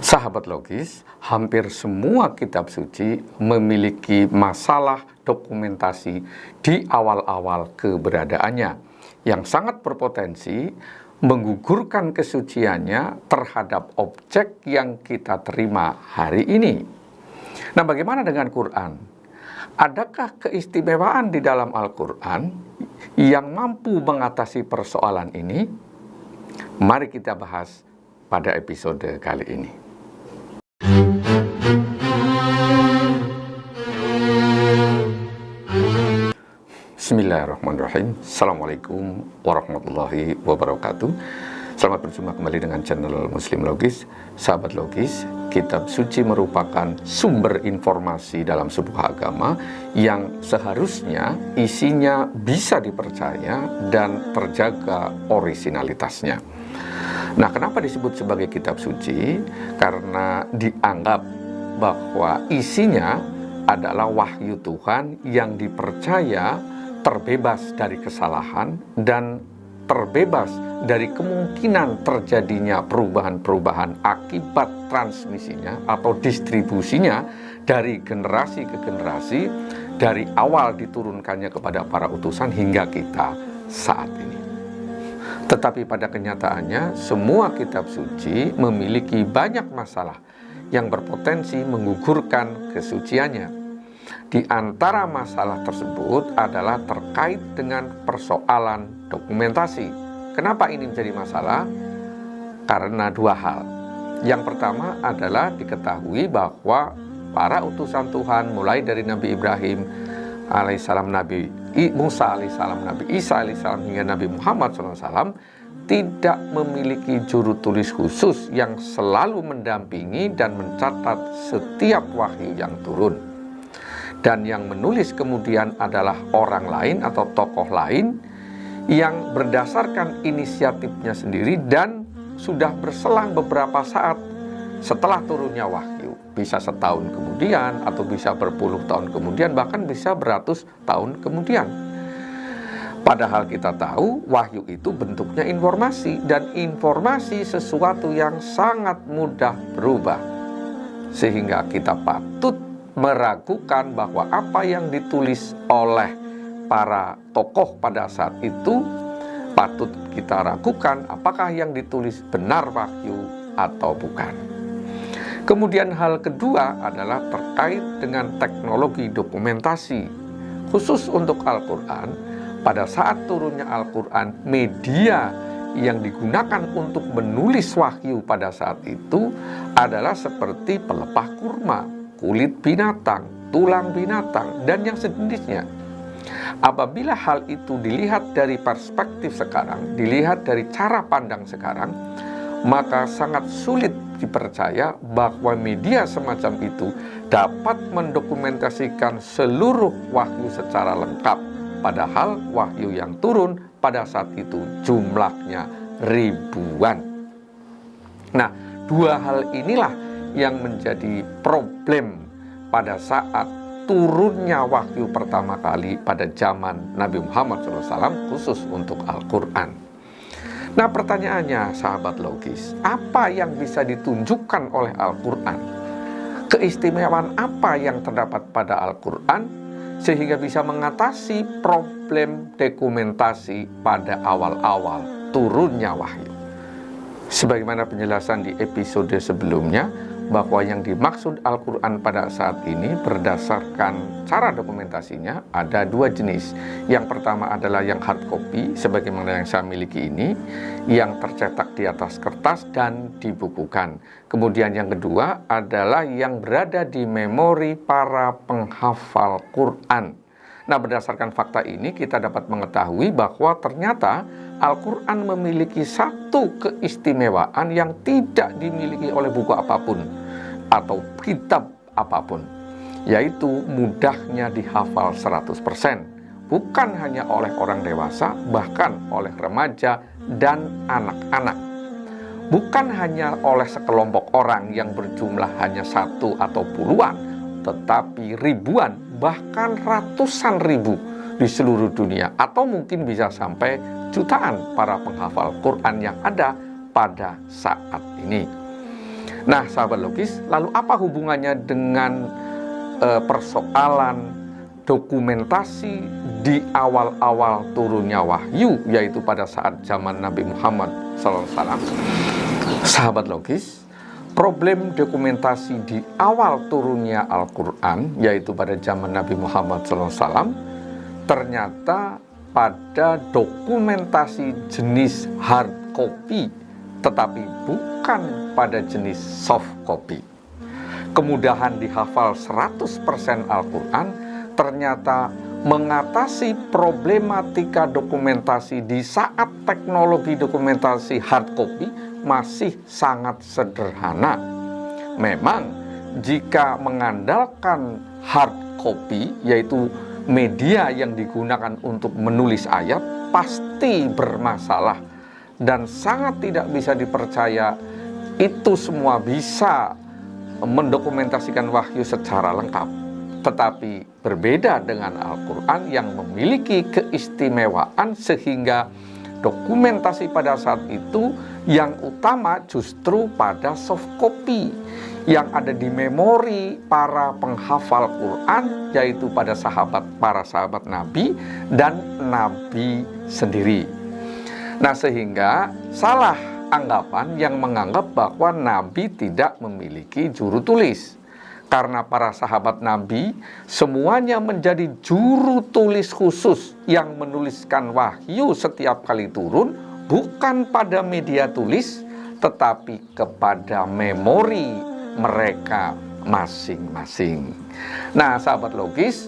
Sahabat logis, hampir semua kitab suci memiliki masalah dokumentasi di awal-awal keberadaannya yang sangat berpotensi menggugurkan kesuciannya terhadap objek yang kita terima hari ini. Nah, bagaimana dengan Quran? Adakah keistimewaan di dalam Al-Quran yang mampu mengatasi persoalan ini? Mari kita bahas pada episode kali ini. Bismillahirrahmanirrahim. Assalamualaikum warahmatullahi wabarakatuh. Selamat berjumpa kembali dengan channel Muslim Logis. Sahabat logis, kitab suci merupakan sumber informasi dalam sebuah agama yang seharusnya isinya bisa dipercaya dan terjaga orisinalitasnya. Nah, kenapa disebut sebagai kitab suci? Karena dianggap bahwa isinya adalah wahyu Tuhan yang dipercaya terbebas dari kesalahan dan terbebas dari kemungkinan terjadinya perubahan-perubahan akibat transmisinya atau distribusinya dari generasi ke generasi, dari awal diturunkannya kepada para utusan hingga kita saat ini. Tetapi pada kenyataannya, semua kitab suci memiliki banyak masalah yang berpotensi menggugurkan kesuciannya. Di antara masalah tersebut adalah terkait dengan persoalan dokumentasi. Kenapa ini menjadi masalah? Karena dua hal. Yang pertama adalah diketahui bahwa para utusan Tuhan mulai dari Nabi Ibrahim alaihissalam, Nabi Musa alaihissalam, Nabi Isa alaihissalam hingga Nabi Muhammad SAW tidak memiliki juru tulis khusus yang selalu mendampingi dan mencatat setiap wahyu yang turun. Dan yang menulis kemudian adalah orang lain atau tokoh lain yang berdasarkan inisiatifnya sendiri dan sudah berselang beberapa saat setelah turunnya wahyu. Bisa setahun kemudian atau bisa berpuluh tahun kemudian, bahkan bisa beratus tahun kemudian. Padahal kita tahu wahyu itu bentuknya informasi, dan informasi sesuatu yang sangat mudah berubah. Sehingga kita patut meragukan bahwa apa yang ditulis oleh para tokoh pada saat itu, patut kita ragukan apakah yang ditulis benar wahyu atau bukan. Kemudian hal kedua adalah terkait dengan teknologi dokumentasi. Khusus untuk Al-Quran, pada saat turunnya Al-Quran, media yang digunakan untuk menulis wahyu pada saat itu adalah seperti pelepah kurma, kulit binatang, tulang binatang, dan yang sejenisnya. Apabila hal itu dilihat dari perspektif sekarang, dilihat dari cara pandang sekarang, maka sangat sulit dipercaya bahwa media semacam itu dapat mendokumentasikan seluruh wahyu secara lengkap. Padahal wahyu yang turun pada saat itu jumlahnya ribuan. Nah, dua hal inilah yang menjadi problem pada saat turunnya wahyu pertama kali pada zaman Nabi Muhammad SAW khusus untuk Al-Quran. Nah, pertanyaannya sahabat logis, apa yang bisa ditunjukkan oleh Al-Quran? Keistimewaan apa yang terdapat pada Al-Quran sehingga bisa mengatasi problem dokumentasi pada awal-awal turunnya wahyu? Sebagaimana penjelasan di episode sebelumnya, bahwa yang dimaksud Al-Quran pada saat ini berdasarkan cara dokumentasinya ada dua jenis. Yang pertama adalah yang hard copy, sebagaimana yang saya miliki ini, yang tercetak di atas kertas dan dibukukan. Kemudian yang kedua adalah yang berada di memori para penghafal Quran. Nah, berdasarkan fakta ini kita dapat mengetahui bahwa ternyata Al-Quran memiliki satu keistimewaan yang tidak dimiliki oleh buku apapun atau kitab apapun, yaitu mudahnya dihafal 100%. Bukan hanya oleh orang dewasa, bahkan oleh remaja dan anak-anak. Bukan hanya oleh sekelompok orang yang berjumlah hanya satu atau puluhan, tetapi ribuan, bahkan ratusan ribu di seluruh dunia, atau mungkin bisa sampai jutaan para penghafal Quran yang ada pada saat ini. Nah, sahabat logis, lalu apa hubungannya dengan persoalan dokumentasi di awal-awal turunnya wahyu, yaitu pada saat zaman Nabi Muhammad SAW? Sahabat logis, problem dokumentasi di awal turunnya Al-Quran, yaitu pada zaman Nabi Muhammad SAW, ternyata pada dokumentasi jenis hard copy, tetapi bukan pada jenis soft copy. Kemudahan dihafal 100% Al-Quran ternyata mengatasi problematika dokumentasi di saat teknologi dokumentasi hard copy masih sangat sederhana. Memang jika mengandalkan hard copy, yaitu media yang digunakan untuk menulis ayat, pasti bermasalah dan sangat tidak bisa dipercaya itu semua bisa mendokumentasikan wahyu secara lengkap. Tetapi berbeda dengan Al-Quran yang memiliki keistimewaan sehingga dokumentasi pada saat itu yang utama justru pada soft copy yang ada di memori para penghafal Quran, yaitu pada para sahabat Nabi dan Nabi sendiri. Nah, sehingga salah anggapan yang menganggap bahwa Nabi tidak memiliki juru tulis. Karena para sahabat Nabi semuanya menjadi juru tulis khusus yang menuliskan wahyu setiap kali turun, bukan pada media tulis, tetapi kepada memori mereka masing-masing. Nah, sahabat logis,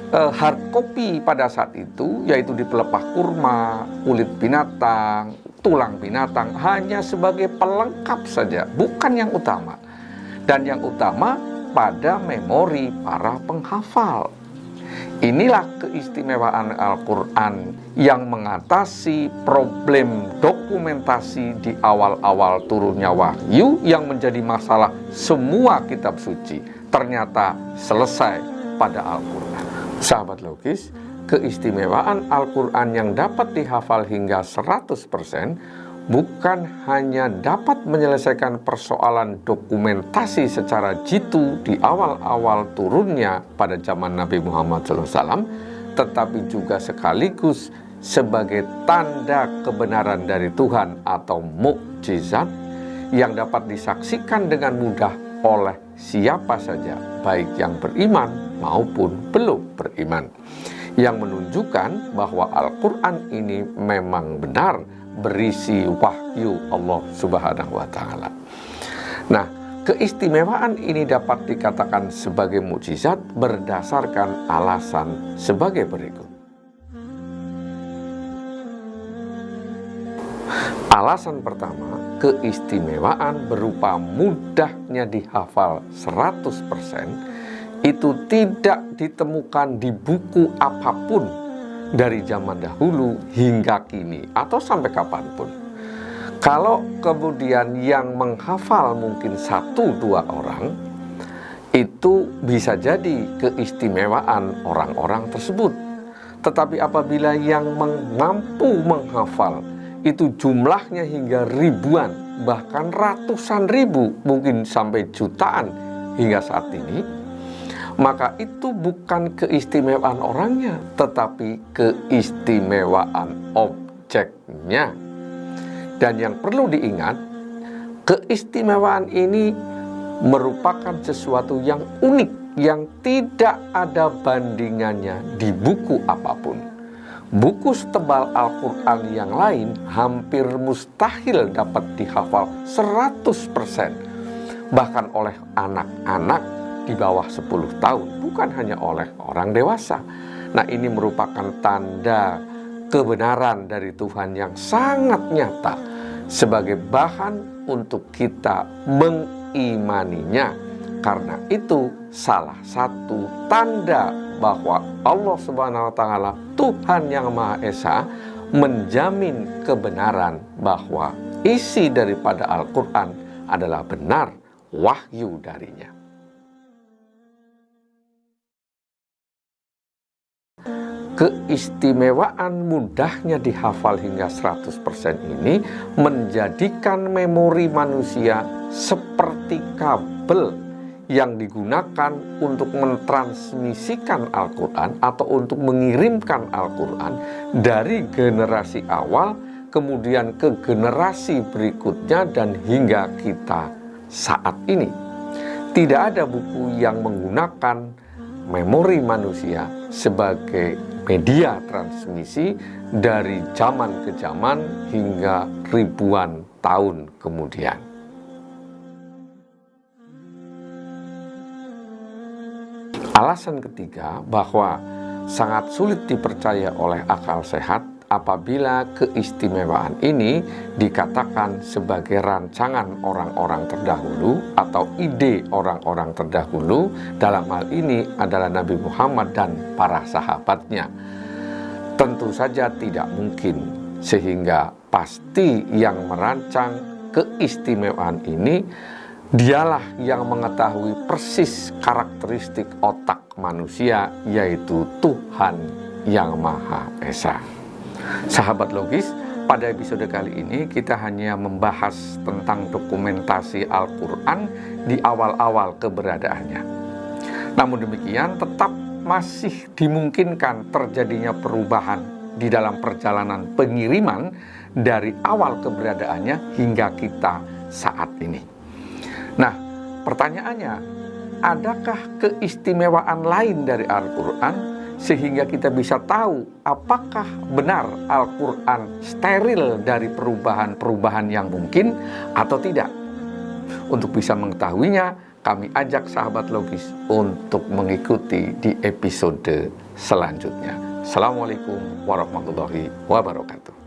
hard copy pada saat itu, yaitu di pelepah kurma, kulit binatang, tulang binatang, hanya sebagai pelengkap saja, bukan yang utama. Dan yang utama pada memori para penghafal. Inilah keistimewaan Al-Quran yang mengatasi problem dokumentasi di awal-awal turunnya wahyu yang menjadi masalah semua kitab suci. Ternyata selesai pada Al-Quran. Sahabat logis, keistimewaan Al-Quran yang dapat dihafal hingga 100% bukan hanya dapat menyelesaikan persoalan dokumentasi secara jitu di awal-awal turunnya pada zaman Nabi Muhammad SAW, tetapi juga sekaligus sebagai tanda kebenaran dari Tuhan atau mukjizat yang dapat disaksikan dengan mudah oleh siapa saja, baik yang beriman maupun belum beriman, yang menunjukkan bahwa Al-Quran ini memang benar berisi wahyu Allah Subhanahu wa Ta'ala. Nah, keistimewaan ini dapat dikatakan sebagai mukjizat berdasarkan alasan sebagai berikut. Alasan pertama, keistimewaan berupa mudahnya dihafal 100% itu tidak ditemukan di buku apapun dari zaman dahulu hingga kini atau sampai kapanpun. Kalau kemudian yang menghafal mungkin 1-2 orang, itu bisa jadi keistimewaan orang-orang tersebut. Tetapi apabila yang mampu menghafal itu jumlahnya hingga ribuan, bahkan ratusan ribu, mungkin sampai jutaan hingga saat ini, maka itu bukan keistimewaan orangnya, tetapi keistimewaan objeknya. Dan yang perlu diingat, keistimewaan ini merupakan sesuatu yang unik, yang tidak ada bandingannya di buku apapun. Buku setebal Al-Quran yang lain hampir mustahil dapat dihafal 100%, bahkan oleh anak-anak di bawah 10 tahun, bukan hanya oleh orang dewasa. Nah, ini merupakan tanda kebenaran dari Tuhan yang sangat nyata sebagai bahan untuk kita mengimaninya. Karena itu salah satu tanda bahwa Allah Subhanahu wa Ta'ala, Tuhan yang Maha Esa, menjamin kebenaran bahwa isi daripada Al-Quran adalah benar wahyu darinya. keistimewaan mudahnya dihafal hingga 100% ini menjadikan memori manusia seperti kabel yang digunakan untuk mentransmisikan Al-Quran atau untuk mengirimkan Al-Quran dari generasi awal kemudian ke generasi berikutnya dan hingga kita saat ini. Tidak ada buku yang menggunakan memori manusia sebagai media transmisi dari zaman ke zaman hingga ribuan tahun kemudian. Alasan ketiga bahwa sangat sulit dipercaya oleh akal sehat apabila keistimewaan ini dikatakan sebagai rancangan orang-orang terdahulu atau ide orang-orang terdahulu, dalam hal ini adalah Nabi Muhammad dan para sahabatnya. Tentu saja tidak mungkin, sehingga pasti yang merancang keistimewaan ini dialah yang mengetahui persis karakteristik otak manusia, yaitu Tuhan Yang Maha Esa. Sahabat logis, pada episode kali ini kita hanya membahas tentang dokumentasi Al-Quran di awal-awal keberadaannya. Namun demikian, tetap masih dimungkinkan terjadinya perubahan di dalam perjalanan pengiriman dari awal keberadaannya hingga kita saat ini. Nah, pertanyaannya, adakah keistimewaan lain dari Al-Quran sehingga kita bisa tahu apakah benar Al-Quran steril dari perubahan-perubahan yang mungkin atau tidak? Untuk bisa mengetahuinya, kami ajak sahabat logis untuk mengikuti di episode selanjutnya. Assalamualaikum warahmatullahi wabarakatuh.